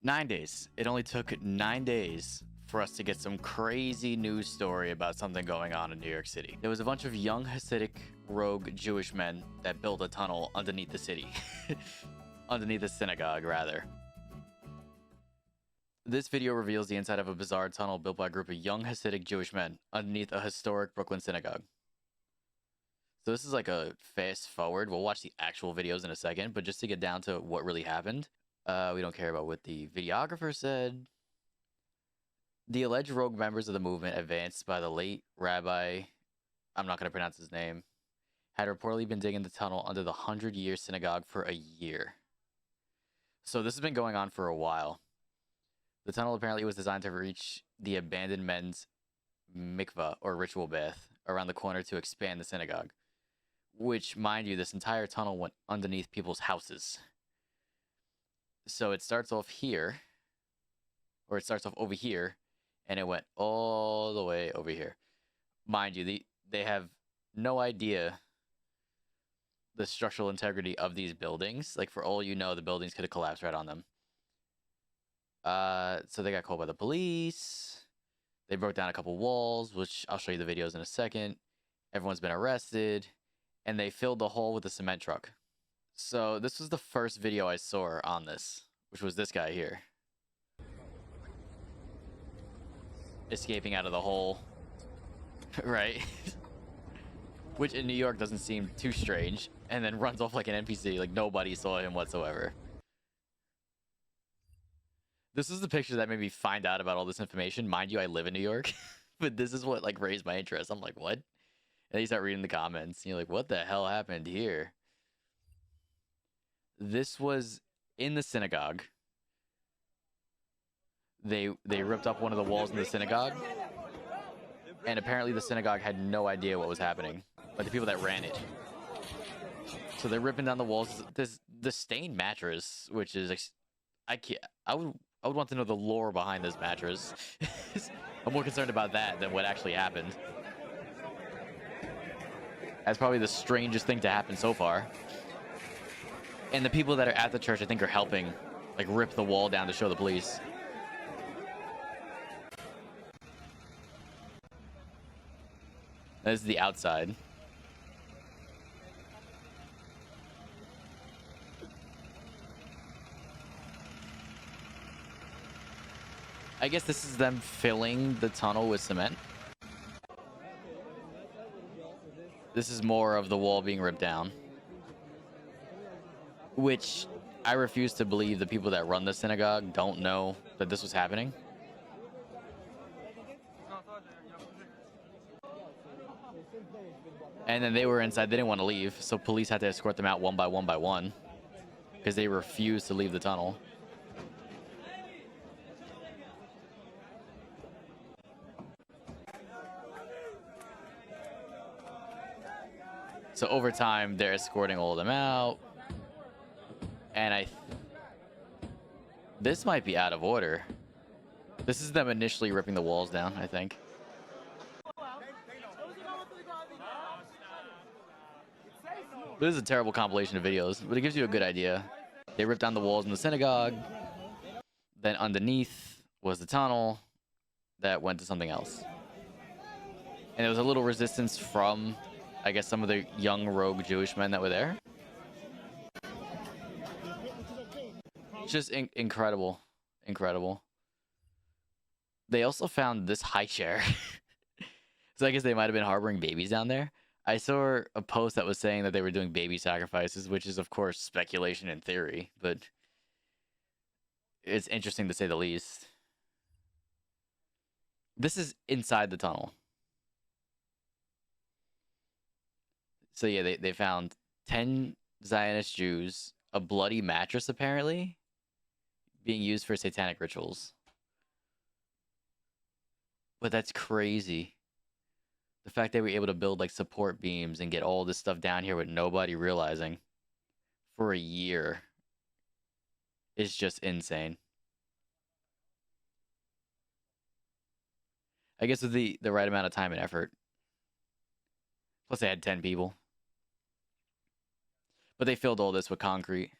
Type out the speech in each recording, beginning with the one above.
9 days. It only took 9 days for us to get some crazy news story about something going on in New York City. There was a bunch of young Hasidic rogue Jewish men that built a tunnel underneath the city. Underneath the synagogue, rather. This video reveals the inside of a bizarre tunnel built by a group of young Hasidic Jewish men underneath a historic Brooklyn synagogue. So this is like a fast forward. We'll watch the actual videos in a second, but just to get down to what really happened, we don't care about what the videographer said. The alleged rogue members of the movement advanced by the late rabbi, I'm not going to pronounce his name, had reportedly been digging the tunnel under the 100-year synagogue for a year. So this has been going on for a while. The tunnel apparently was designed to reach the abandoned men's mikvah, or ritual bath, around the corner to expand the synagogue. Which, mind you, this entire tunnel went underneath people's houses. So it starts off here, or it starts off over here, and it went all the way over here. Mind you, they have no idea the structural integrity of these buildings. Like, for all you know, the buildings could have collapsed right on them. So they got called by the police. They broke down a couple walls, which I'll show you the videos in a second. Everyone's been arrested. And they filled the hole with a cement truck. So this was the first video I saw on this, which was this guy here. Escaping out of the hole. Right? Which in New York doesn't seem too strange. And then runs off like an NPC, like nobody saw him whatsoever. This is the picture that made me find out about all this information. Mind you, I live in New York. But this is what like raised my interest. I'm like, what? And you start reading the comments. And you're like, what the hell happened here? This was in the synagogue. They ripped up one of the walls in the synagogue. And apparently the synagogue had no idea what was happening. Like the people that ran it. So they're ripping down the walls. The stained mattress, which is... I would want to know the lore behind this mattress. I'm more concerned about that than what actually happened. That's probably the strangest thing to happen so far. And the people that are at the church, I think, are helping, like, rip the wall down to show the police. This is the outside. I guess this is them filling the tunnel with cement. This is more of the wall being ripped down. Which I refuse to believe the people that run the synagogue don't know that this was happening. And then they were inside. They didn't want to leave. So police had to escort them out one by one by one. Because they refused to leave the tunnel. So over time, they're escorting all of them out. And this might be out of order. This is them initially ripping the walls down, I think. This is a terrible compilation of videos, but it gives you a good idea. They ripped down the walls in the synagogue. Then underneath was the tunnel that went to something else. And there was a little resistance from, I guess, some of the young rogue Jewish men that were there. Just incredible. Incredible. They also found this high chair. So I guess they might have been harboring babies down there. I saw a post that was saying that they were doing baby sacrifices, which is, of course, speculation and theory, but it's interesting to say the least. This is inside the tunnel. So yeah, they found 10 Zionist Jews, a bloody mattress apparently, being used for satanic rituals. But that's crazy. The fact that we were able to build like support beams and get all this stuff down here with nobody realizing for a year is just insane. I guess with the right amount of time and effort. Plus they had 10 people. But they filled all this with concrete.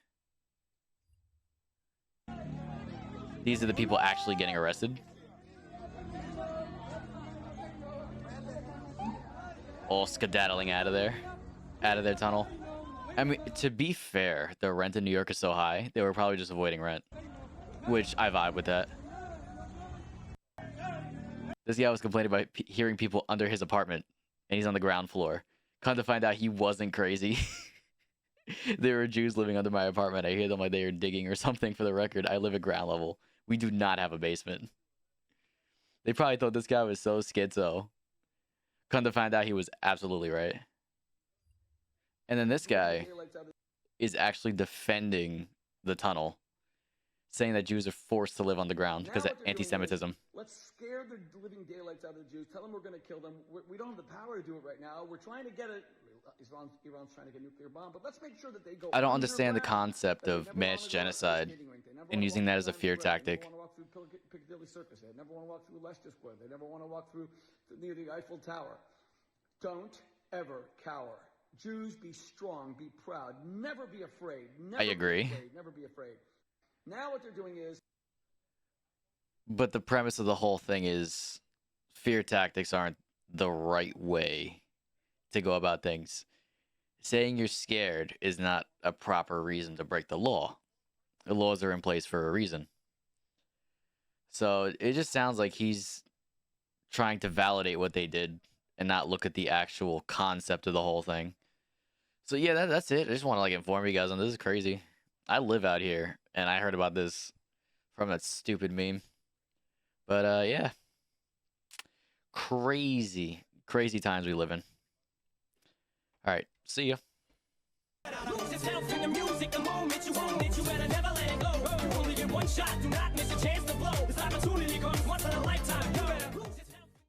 These are the people actually getting arrested. All skedaddling out of their tunnel. I mean, to be fair, the rent in New York is so high, they were probably just avoiding rent, which I vibe with that. This guy was complaining about hearing people under his apartment, and he's on the ground floor. Come to find out, he wasn't crazy. There were Jews living under my apartment. I hear them like they are digging or something. For the record, I live at ground level. We do not have a basement. They probably thought this guy was so schizo. Come to find out, he was absolutely right. And then this guy is actually defending the tunnel, saying that Jews are forced to live on the ground because of anti-Semitism. Let's scare the living daylights out of the Jews. Tell them we're going to kill them. We don't have the power to do it right now. We're trying to get it. Iran's trying to get a nuclear bomb, but let's make sure that they go. I don't understand the concept of mass genocide and using that as a fear tactic. They never want to walk through Piccadilly Circus. They never want to walk through Leicester Square. They never want to walk through near the Eiffel Tower. Don't ever cower. Jews, be strong, be proud, never be afraid. Never I agree. Be afraid, never be afraid. Now what they're doing is... But the premise of the whole thing is fear tactics aren't the right way to go about things. Saying you're scared is not a proper reason to break the law. The laws are in place for a reason. So it just sounds like he's trying to validate what they did and not look at the actual concept of the whole thing. So yeah, that's it. I just want to inform you guys on this. Is crazy. I live out here, and I heard about this from that stupid meme. But yeah, crazy times we live in. All right, see ya. Lose yourself in the music, the moment you own it, you better never let it go. You only get one shot.